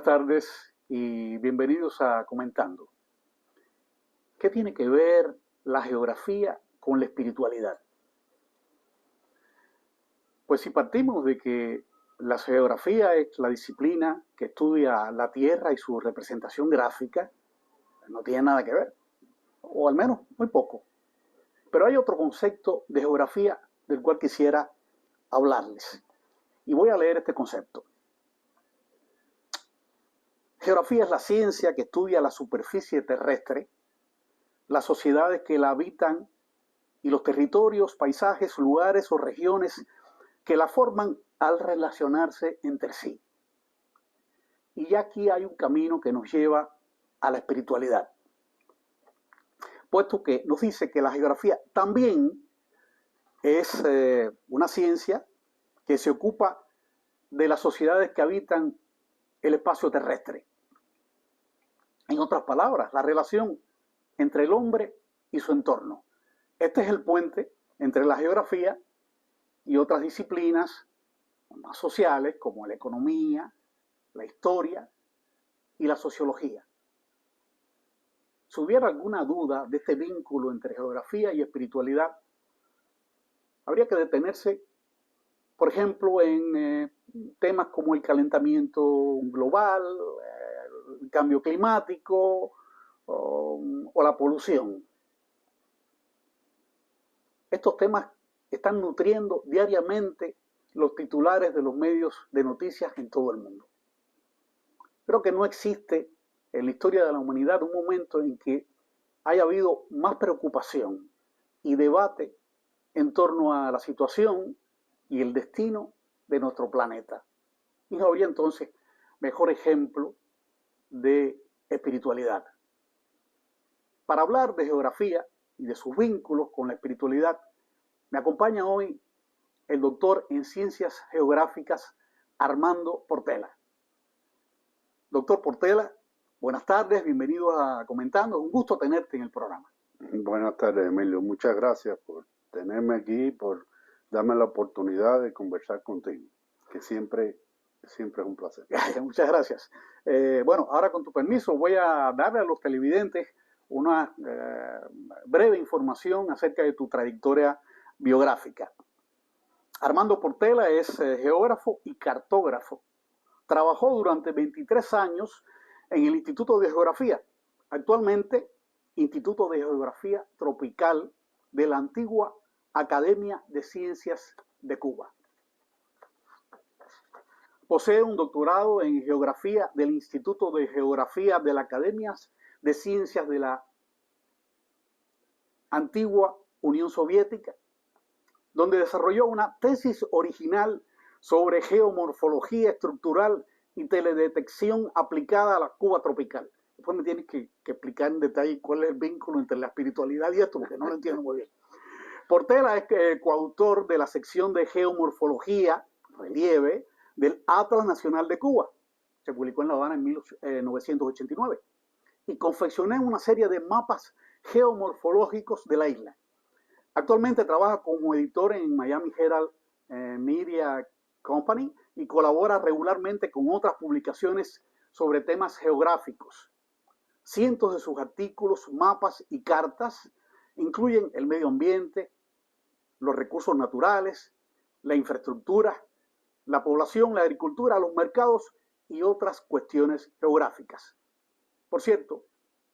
Buenas tardes y bienvenidos a Comentando. ¿Qué tiene que ver la geografía con la espiritualidad? Pues si partimos de que la geografía es la disciplina que estudia la Tierra y su representación gráfica, no tiene nada que ver, o al menos muy poco. Pero hay otro concepto de geografía del cual quisiera hablarles. Y voy a leer este concepto. Geografía es la ciencia que estudia la superficie terrestre, las sociedades que la habitan y los territorios, paisajes, lugares o regiones que la forman al relacionarse entre sí. Y ya aquí hay un camino que nos lleva a la espiritualidad, puesto que nos dice que la geografía también es una ciencia que se ocupa de las sociedades que habitan el espacio terrestre. En otras palabras, la relación entre el hombre y su entorno. Este es el puente entre la geografía y otras disciplinas más sociales como la economía, la historia y la sociología. Si hubiera alguna duda de este vínculo entre geografía y espiritualidad, habría que detenerse, por ejemplo, en temas como el calentamiento global, el cambio climático o la polución. Estos temas están nutriendo diariamente los titulares de los medios de noticias en todo el mundo. Creo que no existe en la historia de la humanidad un momento en que haya habido más preocupación y debate en torno a la situación y el destino de nuestro planeta. Y no habría entonces mejor ejemplo de espiritualidad. Para hablar de geografía y de sus vínculos con la espiritualidad, me acompaña hoy el doctor en Ciencias Geográficas Armando Portela. Doctor Portela, buenas tardes, bienvenido a Comentando, un gusto tenerte en el programa. Buenas tardes, Emilio, muchas gracias por tenerme aquí, por darme la oportunidad de conversar contigo, que siempre es un placer. Muchas gracias. Bueno, ahora con tu permiso voy a darle a los televidentes una breve información acerca de tu trayectoria biográfica. Armando Portela es geógrafo y cartógrafo. Trabajó durante 23 años en el Instituto de Geografía, actualmente Instituto de Geografía Tropical de la antigua Academia de Ciencias de Cuba. Posee un doctorado en Geografía del Instituto de Geografía de la Academia de Ciencias de la antigua Unión Soviética, donde desarrolló una tesis original sobre geomorfología estructural y teledetección aplicada a la Cuba tropical. Después me tienes que explicar en detalle cuál es el vínculo entre la espiritualidad y esto, porque no lo entiendo muy bien. Portela es coautor de la sección de geomorfología, relieve, del Atlas Nacional de Cuba. Se publicó en La Habana en 1989. Y confeccionó una serie de mapas geomorfológicos de la isla. Actualmente trabaja como editor en Miami Herald Media Company y colabora regularmente con otras publicaciones sobre temas geográficos. Cientos de sus artículos, mapas y cartas incluyen el medio ambiente, los recursos naturales, la infraestructura, la población, la agricultura, los mercados y otras cuestiones geográficas. Por cierto,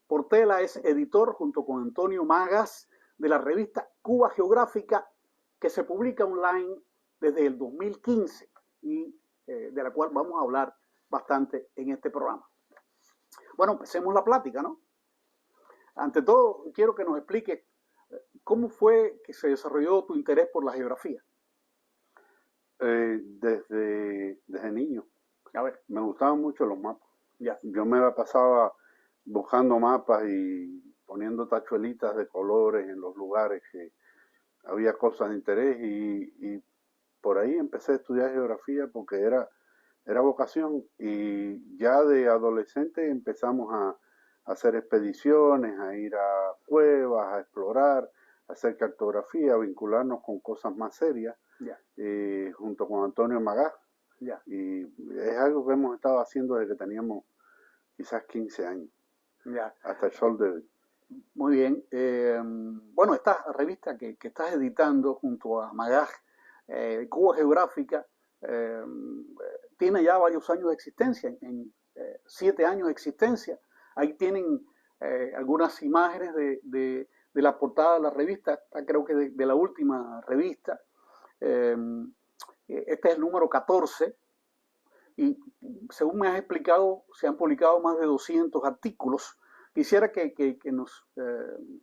Portela es editor junto con Antonio Magas de la revista Cuba Geográfica, que se publica online desde el 2015 y de la cual vamos a hablar bastante en este programa. Bueno, empecemos la plática, ¿no? Ante todo, quiero que nos explique cómo fue que se desarrolló tu interés por la geografía. Desde niño. A ver. Me gustaban mucho los mapas. Ya. Yo me la pasaba buscando mapas y poniendo tachuelitas de colores en los lugares que había cosas de interés y por ahí empecé a estudiar geografía porque era vocación, y ya de adolescente empezamos a hacer expediciones, a ir a cuevas, a explorar, a hacer cartografía, a vincularnos con cosas más serias, Ya. junto con Antonio Magás, Ya, Y es algo que hemos estado haciendo desde que teníamos quizás 15 años, ya. hasta el sol de hoy. Muy bien. Bueno, esta revista que estás editando junto a Magaj, Cuba Geográfica, eh, tiene ya varios años de existencia, en 7 años de existencia. Ahí tienen algunas imágenes de la portada de la revista, creo que de la última revista. Eh, este es el número 14 y según me has explicado, se han publicado más de 200 artículos. Quisiera que nos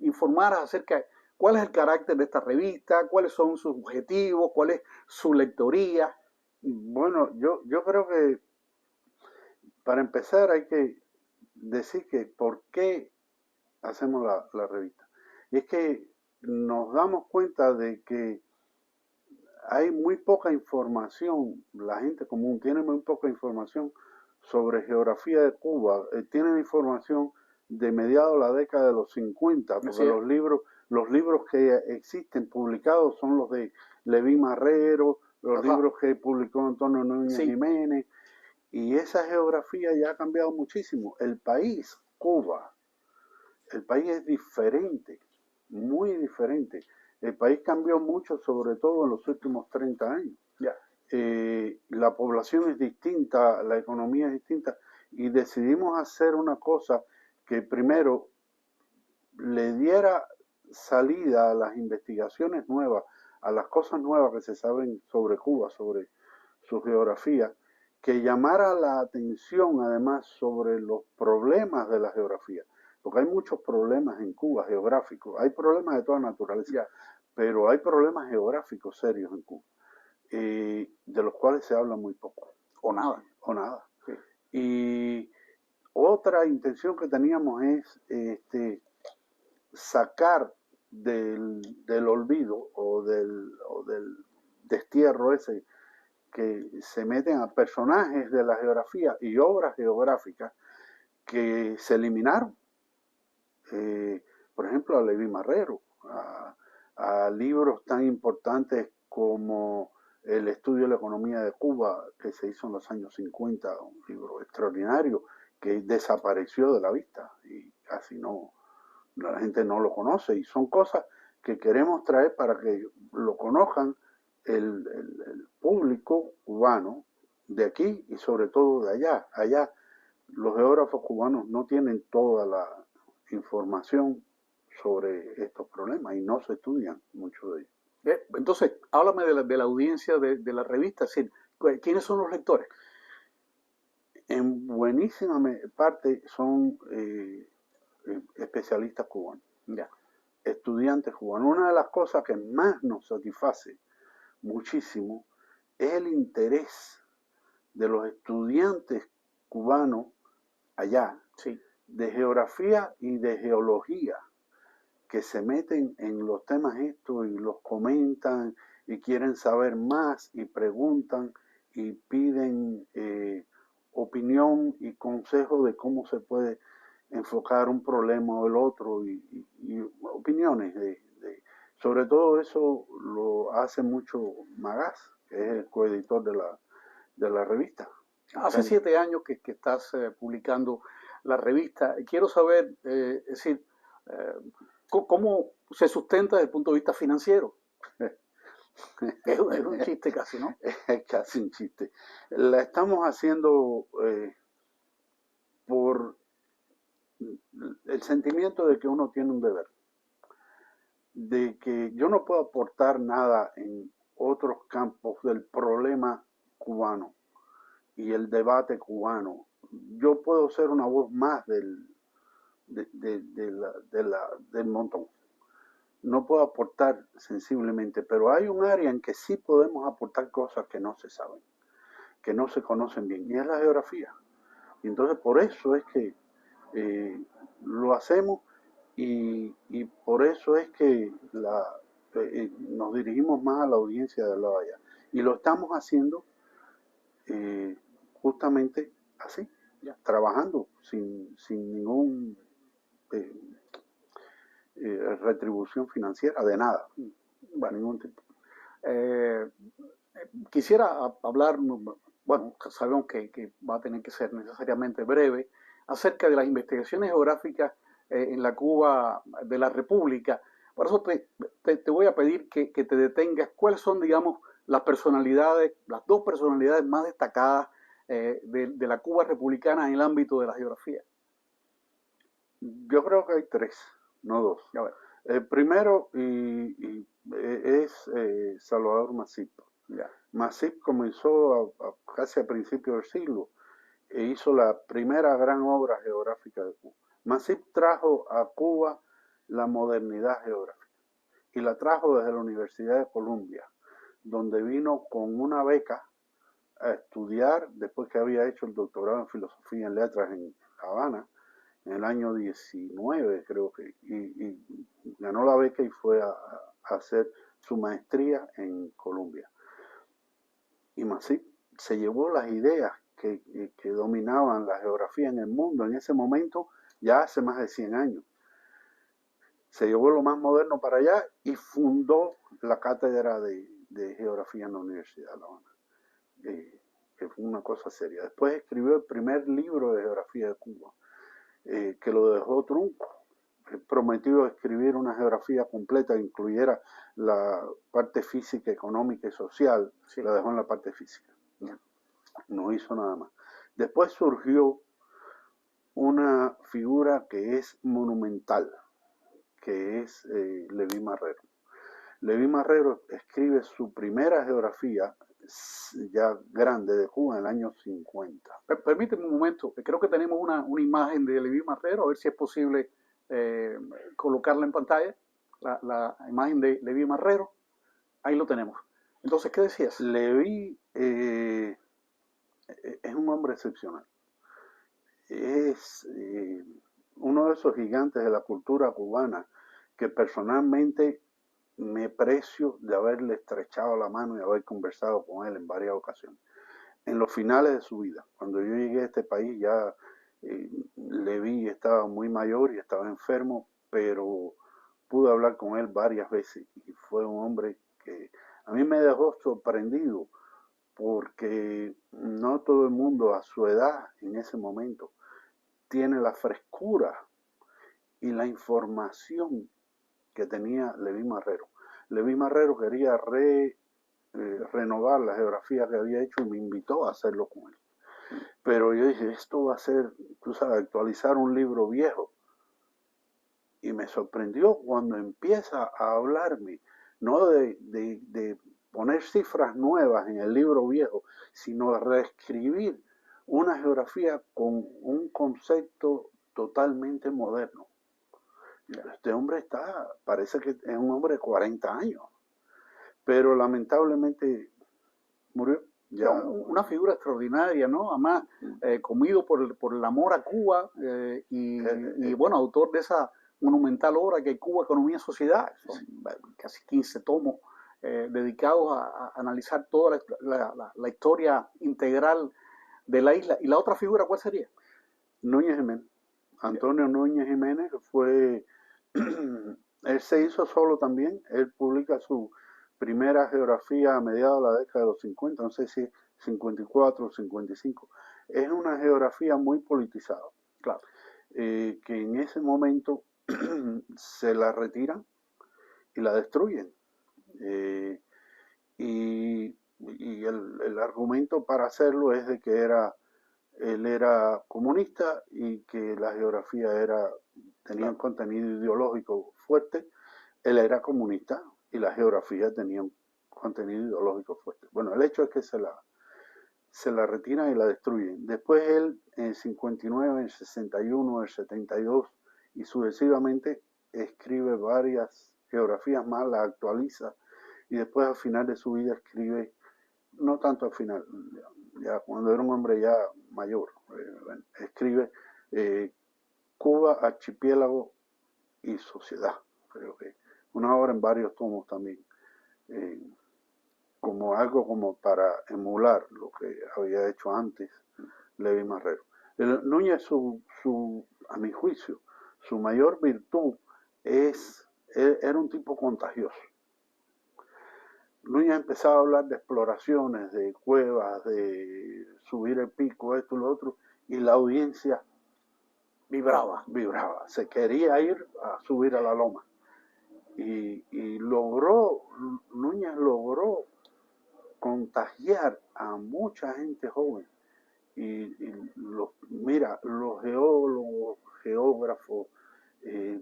informaras acerca de cuál es el carácter de esta revista, cuáles son sus objetivos, cuál es su lectoría. Bueno, yo creo que para empezar hay que decir que por qué hacemos la revista. Y es que nos damos cuenta de que hay muy poca información, la gente común tiene muy poca información sobre geografía de Cuba, tienen información de mediados de la década de los 50, porque los libros que existen publicados son los de Leví Marrero, los Ajá. libros que publicó Antonio Núñez Sí, Jiménez, y esa geografía ya ha cambiado muchísimo. El país, Cuba, el país es diferente, muy diferente. El país cambió mucho, sobre todo en los últimos 30 años. ya. La población es distinta, la economía es distinta, y decidimos hacer una cosa que primero le diera salida a las investigaciones nuevas, a las cosas nuevas que se saben sobre Cuba, sobre su geografía, que llamara la atención además sobre los problemas de la geografía, porque hay muchos problemas en Cuba geográficos, hay problemas de toda naturaleza, Ya. pero hay problemas geográficos serios en Cuba, de los cuales se habla muy poco, O nada. o nada. Sí. Y otra intención que teníamos es sacar del olvido o del destierro ese que se meten a personajes de la geografía y obras geográficas que se eliminaron. Por ejemplo, a Leví Marrero, a libros tan importantes como El estudio de la economía de Cuba, que se hizo en los años 50, un libro extraordinario que desapareció de la vista y casi no, la gente no lo conoce, y son cosas que queremos traer para que lo conozcan el público cubano de aquí y sobre todo de allá. Allá los geógrafos cubanos no tienen toda la información sobre estos problemas y no se estudian mucho de ellos. Entonces, háblame de la audiencia de la revista, es decir, ¿quiénes son los lectores? En buenísima parte son especialistas cubanos, Ya. estudiantes cubanos. Una de las cosas que más nos satisface muchísimo es el interés de los estudiantes cubanos allá, Sí. de geografía y de geología, que se meten en los temas estos y los comentan y quieren saber más y preguntan y piden opinión y consejo de cómo se puede enfocar un problema o el otro y opiniones sobre todo eso lo hace mucho Magaz, que es el coeditor de la revista. Hace 7 años que estás publicando la revista. Quiero saber, es decir, eh, cómo se sustenta desde el punto de vista financiero. Es un chiste casi, ¿no? Es casi un chiste. La estamos haciendo por el sentimiento de que uno tiene un deber, de que yo no puedo aportar nada en otros campos del problema cubano y el debate cubano. Yo puedo ser una voz más del montón. No puedo aportar sensiblemente, pero hay un área en que sí podemos aportar cosas que no se saben, que no se conocen bien, y es la geografía. Y entonces por eso es que lo hacemos y por eso es que nos dirigimos más a la audiencia de la allá. Y lo estamos haciendo eh, justamente así, ya, trabajando sin ningún eh, retribución financiera de nada, Bueno, ningún tipo. quisiera hablar bueno, sabemos que va a tener que ser necesariamente breve, acerca de las investigaciones geográficas en la Cuba de la República. Por eso te voy a pedir que te detengas. ¿Cuáles son, digamos, las personalidades, las dos personalidades más destacadas de la Cuba republicana en el ámbito de la geografía? Yo creo que hay tres, no dos. A ver, El primero es Salvador Masip. ya. Masip comenzó casi a principios del siglo e hizo la primera gran obra geográfica de Cuba. Masip trajo a Cuba la modernidad geográfica y la trajo desde la Universidad de Columbia, donde vino con una beca a estudiar después que había hecho el doctorado en filosofía en letras en Habana en el año 19, creo que, y ganó la beca y fue a hacer su maestría en Columbia. Y Masip se llevó las ideas que dominaban la geografía en el mundo en ese momento, ya hace más de 100 años. Se llevó lo más moderno para allá y fundó la cátedra de geografía en la Universidad de La Habana, que fue una cosa seria. Después escribió el primer libro de geografía de Cuba, que lo dejó trunco. Prometió escribir una geografía completa que incluyera la parte física, económica y social. Sí. La dejó en la parte física. No hizo nada más. Después surgió una figura que es monumental, que es Leví Marrero. Leví Marrero escribe su primera geografía ya grande de Cuba en el año 50. Permíteme un momento, creo que tenemos una imagen de Leví Marrero, a ver si es posible colocarla en pantalla, la imagen de Leví Marrero, ahí lo tenemos. Entonces, ¿qué decías? Leví es un hombre excepcional. Es uno de esos gigantes de la cultura cubana que personalmente me precio de haberle estrechado la mano y haber conversado con él en varias ocasiones. En los finales de su vida, cuando yo llegué a este país, ya Leví estaba muy mayor y estaba enfermo, pero pude hablar con él varias veces y fue un hombre que a mí me dejó sorprendido porque no todo el mundo a su edad en ese momento tiene la frescura y la información que tenía Leví Marrero. Leví Marrero quería renovar la geografía que había hecho y me invitó a hacerlo con él. Pero yo dije, esto va a ser, tú sabes, actualizar un libro viejo. Y me sorprendió cuando empieza a hablarme, no de poner cifras nuevas en el libro viejo, sino de reescribir una geografía con un concepto totalmente moderno. Este hombre parece que es un hombre de 40 años, pero lamentablemente murió. Ya. Una figura extraordinaria, ¿no? Además, comido por el amor a Cuba y bueno, autor de esa monumental obra que es Cuba, Economía y Sociedad. Son casi 15 tomos dedicados a analizar toda la historia integral de la isla. ¿Y la otra figura cuál sería? Núñez Jiménez. Antonio Núñez Jiménez, que fue... él se hizo solo también. Él publica su primera geografía a mediados de la década de los 50, no sé si 54 o 55. Es una geografía muy politizada, claro, que en ese momento se la retiran y la destruyen. Y el argumento para hacerlo es de que él era comunista y que la geografía tenía un contenido ideológico fuerte. Él era comunista y la geografía tenía un contenido ideológico fuerte. Bueno, el hecho es que se la retiran y la destruyen. Después él, en el 59, en el 61, en el 72 y sucesivamente, escribe varias geografías más, las actualiza y después al final de su vida escribe, no tanto al final, ya cuando era un hombre ya mayor, escribe Cuba, Archipiélago y Sociedad, creo que una obra en varios tomos también, como algo como para emular lo que había hecho antes Leví Marrero. Núñez, a mi juicio, su mayor virtud era un tipo contagioso. Núñez empezaba a hablar de exploraciones, de cuevas, de subir el pico, esto y lo otro, y la audiencia vibraba, se quería ir a subir a la loma. Y Núñez logró contagiar a mucha gente joven. Mira, los geólogos, geógrafos, eh,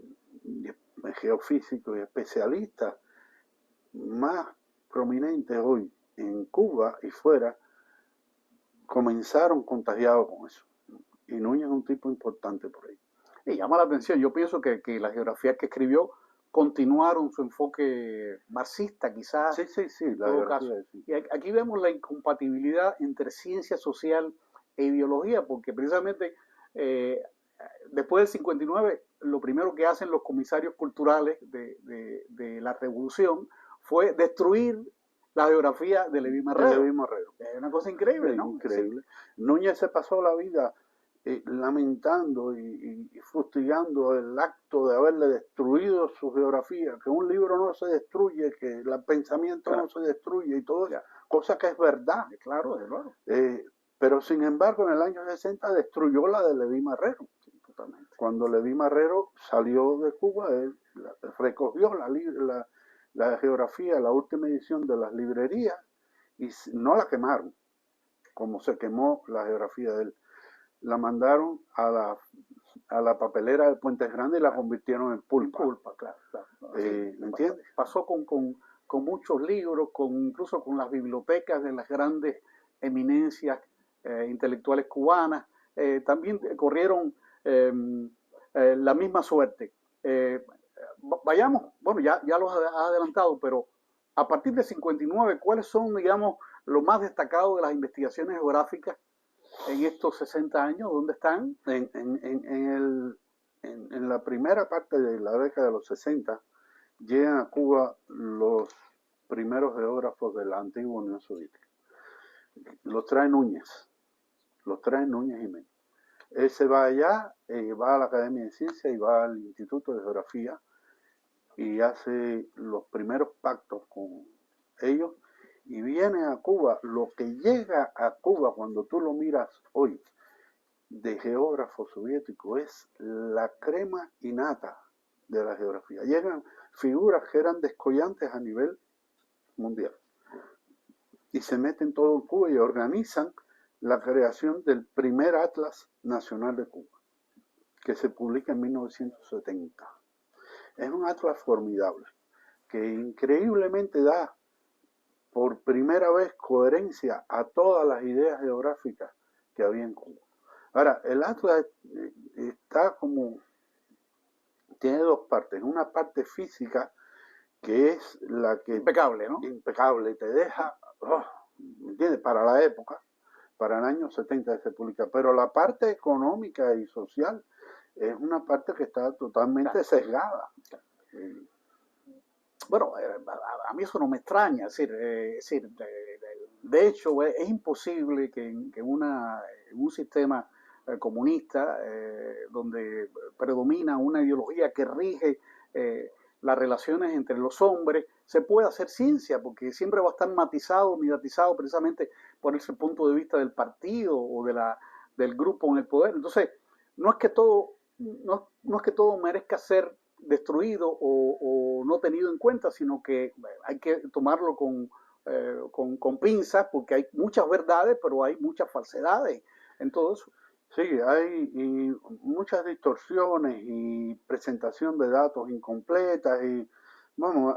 geofísicos y especialistas más prominentes hoy en Cuba y fuera comenzaron contagiados con eso. Y Núñez es un tipo importante por ahí. Y llama la atención, yo pienso que las geografías que escribió continuaron su enfoque marxista, quizás, Sí, la geografía, sí. Y aquí vemos la incompatibilidad entre ciencia social e ideología, porque precisamente eh, después del 59, lo primero que hacen los comisarios culturales de la revolución fue destruir la geografía de Leví Marrero. Es una cosa increíble, ¿no? Increíble. Sí. Núñez se pasó la vida lamentando y fustigando el acto de haberle destruido su geografía, que un libro no se destruye, que el pensamiento no se destruye y todo eso, cosa que es verdad. Claro. Pero sin embargo en el año 60 destruyó la de Leví Marrero. Totalmente. Cuando Leví Marrero salió de Cuba, él recogió la geografía, la última edición de las librerías, y no la quemaron, como se quemó la geografía de él. La mandaron a la papelera de Puentes Grandes y la convirtieron en pulpa. Claro. ¿Me entiendes? Pasó con muchos libros, incluso con las bibliotecas de las grandes eminencias intelectuales cubanas. También corrieron la misma suerte. Vayamos, bueno, ya los ha adelantado, pero a partir de 59, ¿cuáles son, digamos, lo más destacado de las investigaciones geográficas en estos 60 años? ¿Dónde están? En la primera parte de la década de los 60 llegan a Cuba los primeros geógrafos de la antigua Unión Soviética. Los trae Núñez Jiménez. Él se va allá, va a la Academia de Ciencias y va al Instituto de Geografía y hace los primeros pactos con ellos y viene a Cuba. Lo que llega a Cuba cuando tú lo miras hoy de geógrafo soviético es la crema innata de la geografía. Llegan figuras que eran descollantes a nivel mundial y se meten todo en Cuba y organizan la creación del primer Atlas Nacional de Cuba, que se publica en 1970. Es un atlas formidable, que increíblemente da por primera vez coherencia a todas las ideas geográficas que había en Cuba. Ahora, el atlas está tiene dos partes. Una parte física, que es la que... Impecable, ¿no? Impecable, te deja, ¿entiendes? Para la época, para el año 70 se publica. Pero la parte económica y social es una parte que está totalmente sesgada. Bueno, a mí eso no me extraña. De hecho, es imposible que en un sistema comunista donde predomina una ideología que rige las relaciones entre los hombres, se pueda hacer ciencia, porque siempre va a estar matizado, mediatizado precisamente por ese punto de vista del partido o del grupo en el poder. Entonces, no es que todo merezca ser destruido o no tenido en cuenta, sino que hay que tomarlo con pinzas, porque hay muchas verdades, pero hay muchas falsedades en todo eso. Sí, hay muchas distorsiones y presentación de datos incompletas y bueno,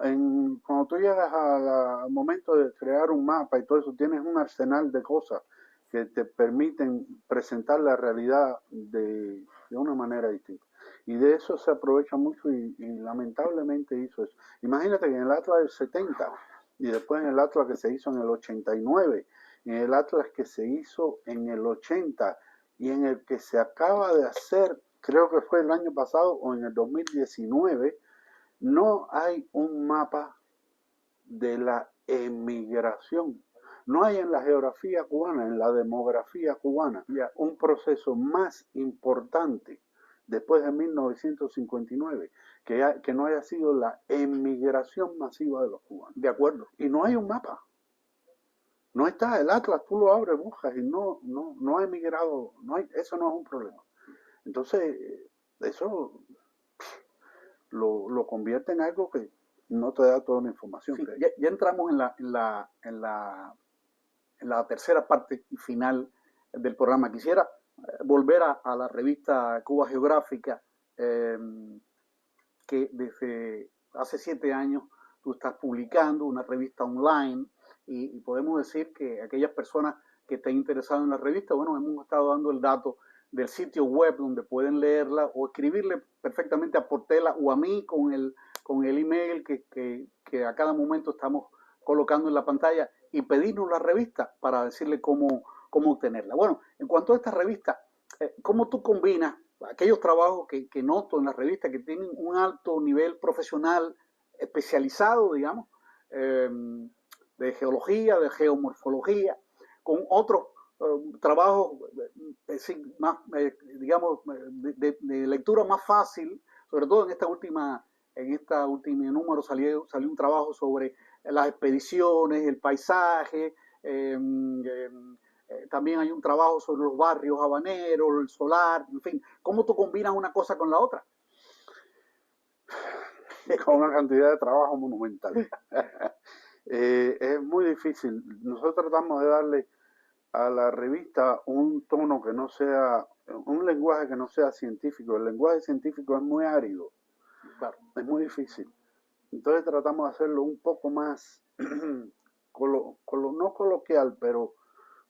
cuando tú llegas al momento de crear un mapa y todo eso, tienes un arsenal de cosas que te permiten presentar la realidad de una manera distinta. Y de eso se aprovecha mucho y lamentablemente hizo eso. Imagínate que en el Atlas del 70 y después en el Atlas que se hizo en el 89, en el Atlas que se hizo en el 80 y en el que se acaba de hacer, creo que fue el año pasado o en el 2019, no hay un mapa de la emigración. No hay en la geografía cubana, en la demografía cubana, un proceso más importante después de 1959, que no haya sido la emigración masiva de los cubanos. De acuerdo. Y no hay un mapa. No está el Atlas, tú lo abres, buscas y no ha emigrado, eso no es un problema. Entonces, eso lo convierte en algo que no te da toda la información. Sí, ya entramos en la tercera parte y final del programa. Quisiera volver a la revista Cuba Geográfica, que desde hace 7 años tú estás publicando, una revista online, y podemos decir que aquellas personas que estén interesadas en la revista, bueno, hemos estado dando el dato del sitio web donde pueden leerla o escribirle perfectamente a Portela o a mí con el email que a cada momento estamos colocando en la pantalla y pedirnos la revista para decirle cómo obtenerla. Bueno, en cuanto a esta revista, ¿cómo tú combinas aquellos trabajos que noto en la revista que tienen un alto nivel profesional especializado, digamos, de geología, de geomorfología, con otros trabajos más, digamos, de lectura más fácil, sobre todo en esta última número salió un trabajo sobre las expediciones, el paisaje, también hay un trabajo sobre los barrios habaneros, el solar, en fin. ¿Cómo tú combinas una cosa con la otra? Con una cantidad de trabajo monumental. Es muy difícil. Nosotros tratamos de darle a la revista un tono que no sea, un lenguaje que no sea científico. El lenguaje científico es muy árido, Claro. es muy difícil. Entonces tratamos de hacerlo un poco más, no coloquial, pero un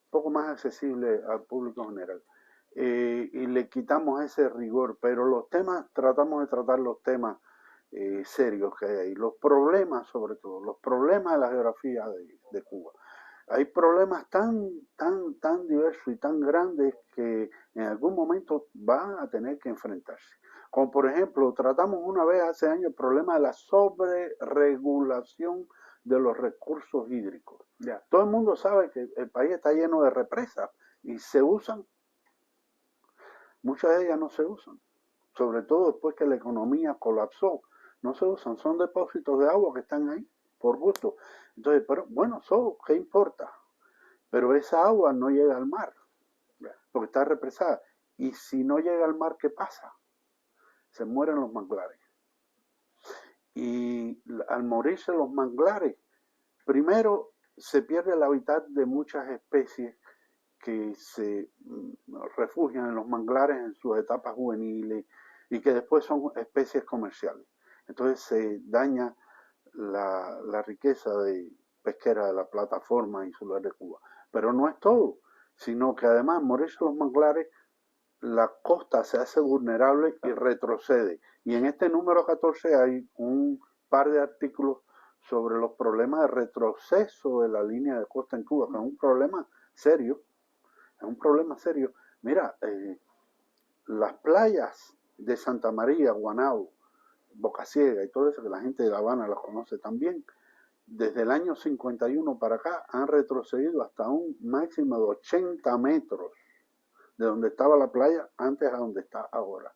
poco más accesible al público general. Y le quitamos ese rigor, pero los temas, tratamos de tratar los temas serios que hay ahí, los problemas sobre todo, los problemas de la geografía de Cuba. Hay problemas tan diversos y tan grandes que en algún momento van a tener que enfrentarse. Como por ejemplo, tratamos una vez hace años el problema de la sobreregulación de los recursos hídricos. Ya. Todo el mundo sabe que el país está lleno de represas y se usan. Muchas de ellas no se usan, sobre todo después que la economía colapsó. No se usan, son depósitos de agua que están ahí por gusto. Entonces, pero bueno, ¿qué importa? Pero esa agua no llega al mar, porque está represada. Y si no llega al mar, ¿qué pasa? Se mueren los manglares. Y al morirse los manglares, primero se pierde el hábitat de muchas especies que se refugian en los manglares en sus etapas juveniles y que después son especies comerciales. Entonces se daña la riqueza pesquera de la plataforma insular de Cuba. Pero no es todo, sino que además morirse los manglares, la costa se hace vulnerable y retrocede. Y en este número 14 hay un par de artículos sobre los problemas de retroceso de la línea de costa en Cuba, que es un problema serio. Es un problema serio. Mira, las playas de Santa María, Guanabo, Boca Ciega y todo eso, que la gente de La Habana las conoce también, desde el año 51 para acá han retrocedido hasta un máximo de 80 metros de donde estaba la playa antes a donde está ahora.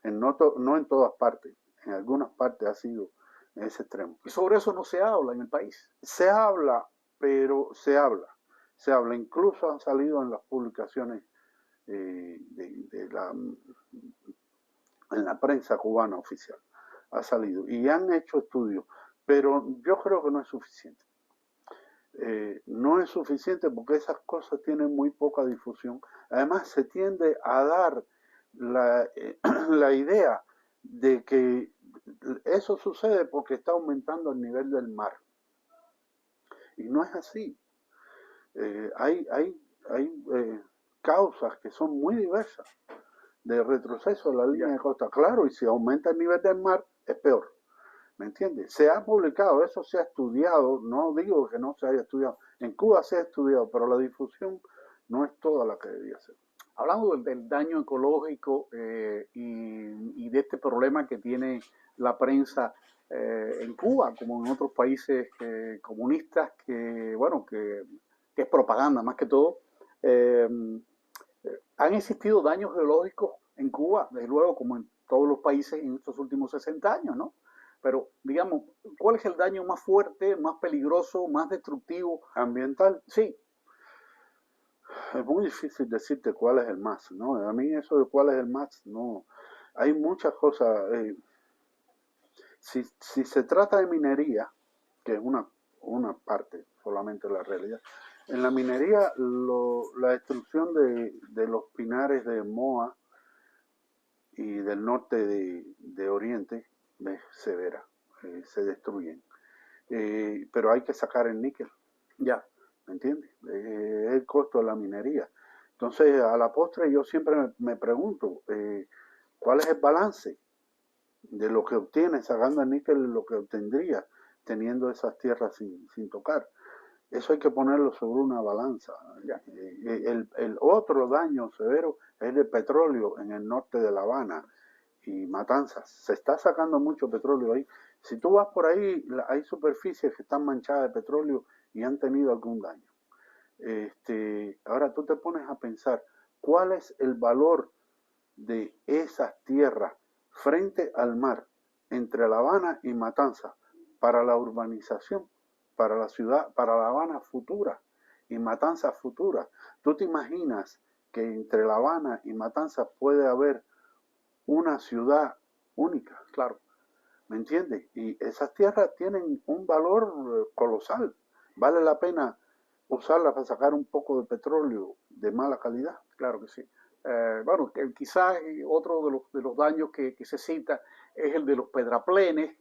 No en todas partes, en algunas partes ha sido en ese extremo. Y sobre eso no se habla en el país. Se habla, pero se habla. Incluso han salido en las publicaciones en la prensa cubana oficial. Ha salido y han hecho estudios, pero yo creo que no es suficiente. No es suficiente porque esas cosas tienen muy poca difusión. Además, se tiende a dar la idea de que eso sucede porque está aumentando el nivel del mar. Y no es así. Hay causas que son muy diversas de retroceso de la línea de costa. Claro, y si aumenta el nivel del mar, es peor. ¿Me entiendes? Se ha publicado, eso se ha estudiado, no digo que no se haya estudiado. En Cuba se ha estudiado, pero la difusión no es toda la que debería ser. Hablando del daño ecológico y de este problema que tiene la prensa en Cuba, como en otros países comunistas, que es propaganda más que todo, han existido daños geológicos en Cuba, desde luego, como en todos los países en estos últimos 60 años, ¿no? Pero, digamos, ¿cuál es el daño más fuerte, más peligroso, más destructivo? Ambiental, Sí, es muy difícil decirte cuál es el más, ¿no? A mí eso de cuál es el más, no. Hay muchas cosas. Si se trata de minería, que es una parte solamente de la realidad, en la minería la destrucción de los pinares de Moa y del norte de Oriente es severa, se destruyen. Pero hay que sacar el níquel, ya, ¿me entiendes? Es el costo de la minería. Entonces, a la postre yo siempre me pregunto, ¿cuál es el balance de lo que obtienes sacando el níquel, lo que obtendría teniendo esas tierras sin tocar? Eso hay que ponerlo sobre una balanza. El otro daño severo es el petróleo en el norte de La Habana y Matanzas. Se está sacando mucho petróleo ahí. Si tú vas por ahí, hay superficies que están manchadas de petróleo y han tenido algún daño. Ahora tú te pones a pensar, ¿cuál es el valor de esas tierras frente al mar entre La Habana y Matanzas para la urbanización, para la ciudad, para La Habana futura y Matanzas futura? ¿Tú te imaginas que entre La Habana y Matanzas puede haber una ciudad única? claro. ¿Me entiendes? Y esas tierras tienen un valor colosal. Vale la pena usarlas para sacar un poco de petróleo de mala calidad. Claro que sí. Bueno, que quizás otro de los daños que se cita es el de los pedraplenes,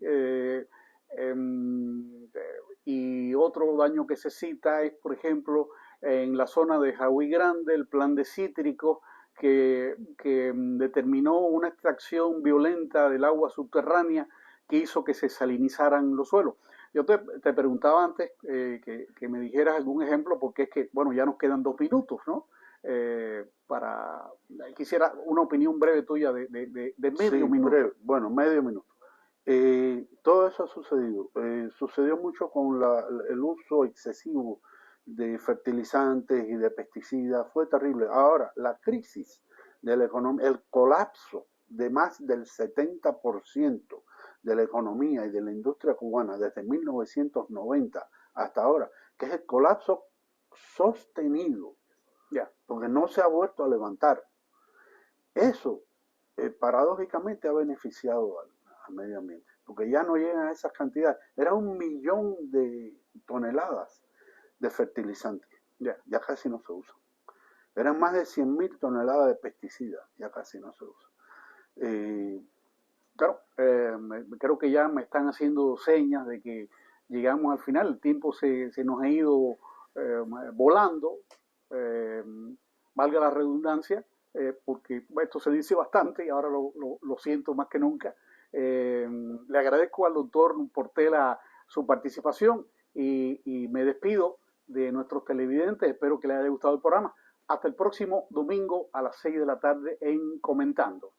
y otro daño que se cita es, por ejemplo, en la zona de Jaui Grande, el plan de cítricos que determinó una extracción violenta del agua subterránea que hizo que se salinizaran los suelos. Yo te preguntaba antes que me dijeras algún ejemplo, porque es que, bueno, ya nos quedan 2 minutos, ¿no? Quisiera una opinión breve tuya de medio Sí, minuto. breve. Bueno, medio minuto. Todo eso ha sucedido. Sucedió mucho con el uso excesivo de fertilizantes y de pesticidas. Fue terrible. Ahora, la crisis de la economía, el colapso de más del 70% de la economía y de la industria cubana desde 1990 hasta ahora, que es el colapso sostenido, Ya, porque no se ha vuelto a levantar. Eso, paradójicamente, ha beneficiado al medio ambiente, porque ya no llegan a esas cantidades. Era 1 millón de toneladas de fertilizantes, ya casi no se usan. Eran más de 100.000 toneladas de pesticidas, ya casi no se usan. claro, creo que ya me están haciendo señas de que llegamos al final, el tiempo se nos ha ido volando, eh, valga la redundancia, porque esto se dice bastante y ahora lo siento más que nunca. Le agradezco al doctor Portela su participación y me despido de nuestros televidentes. Espero que les haya gustado el programa. Hasta el próximo domingo a las 6 de la tarde en Comentando.